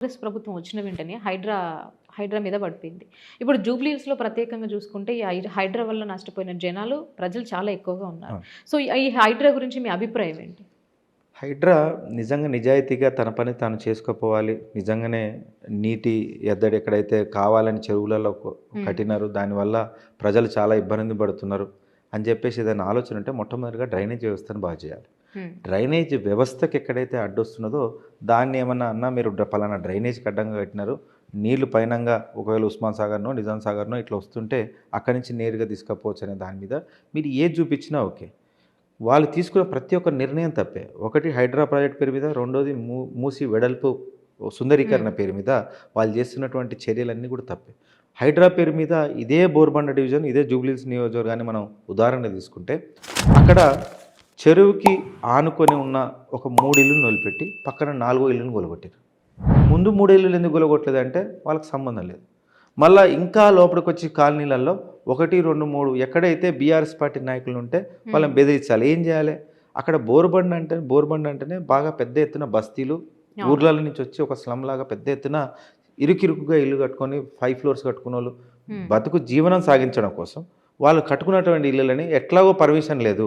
కాంగ్రెస్ ప్రభుత్వం వచ్చిన వెంటనే హైడ్రా మీద పడిపోయింది. ఇప్పుడు జూబ్లీ హిల్స్‌లో ప్రత్యేకంగా చూసుకుంటే ఈ హైడ్రా వల్ల నష్టపోయిన ప్రజలు చాలా ఎక్కువగా ఉన్నారు. అవును. సో, ఈ హైడ్రా గురించి మీ అభిప్రాయం ఏంటి? హైడ్రా నిజంగా నిజాయితీగా తన పని తాను చేసుకోపోవాలి. నిజంగానే నీటి ఎద్దడి ఎక్కడైతే కావాలని చెరువులలో హ్మ్. కట్టినారో దానివల్ల ప్రజలు చాలా ఇబ్బంది పడుతున్నారు అని చెప్పేసి ఏదైనా ఆలోచన ఉంటే మొట్టమొదటిగా డ్రైనేజ్ వ్యవస్థను బాగు చేయాలి. హ్మ్. డ్రైనేజ్ వ్యవస్థకి ఎక్కడైతే అడ్డొస్తున్నదో దాన్ని ఏమన్నా అన్నా మీరు పలానా డ్రైనేజ్కి అడ్డంగా కట్టినారు, నీళ్లు పైనంగా ఒకవేళ ఉస్మాన్ సాగర్‌నో, నిజాం సాగర్‌నో ఇట్లా వస్తుంటే అక్కడి నుంచి నేరుగా తీసుకపోవచ్చు అనే దాని మీద మీరు ఏది చూపించినా ఓకే. వాళ్ళు తీసుకున్న ప్రతి ఒక్క నిర్ణయం తప్పే. ఒకటి హైడ్రా ప్రాజెక్ట్ పేరు మీద, రెండోది మూసీ వెడల్పు హ్మ్. సుందరీకరణ పేరు మీద వాళ్ళు చేస్తున్నటువంటి చర్యలన్నీ కూడా తప్పే. హైడ్రా పేరు మీద ఇదే బోర్బండ డివిజన్, ఇదే జూబ్లీహిల్స్ నియోజకవర్గాన్ని మనం ఉదాహరణ తీసుకుంటే అక్కడ చెరువుకి ఆనుకొని ఉన్న ఒక 3 ఇల్లులను వదిలిపెట్టి పక్కన 4 ఇల్లును కూలగొట్టారు. ముందు 3 ఇల్లులు ఎందుకు కూలగొట్టలేదంటే వాళ్ళకి సంబంధం లేదు. మళ్ళా ఇంకా లోపలికొచ్చి కాలనీలలో 1, 2, 3 ఎక్కడైతే బీఆర్ఎస్ పార్టీ నాయకులు ఉంటే వాళ్ళని బెదిరించాలి. ఏం చేయాలి? అక్కడ బోరుబండ అంటేనే బాగా పెద్ద ఎత్తున బస్తీలు, అవును. ఊర్లలో నుంచి వచ్చి ఒక స్లమ్ లాగా పెద్ద ఎత్తున ఇరుకిరుకుగా ఇల్లు కట్టుకొని 5 ఫ్లోర్స్ కట్టుకున్నోళ్ళు హ్మ్. బతుకు జీవనం సాగించడం కోసం వాళ్ళు కట్టుకున్నటువంటి ఇల్లులని ఎట్లాగో పర్మిషన్ లేదు.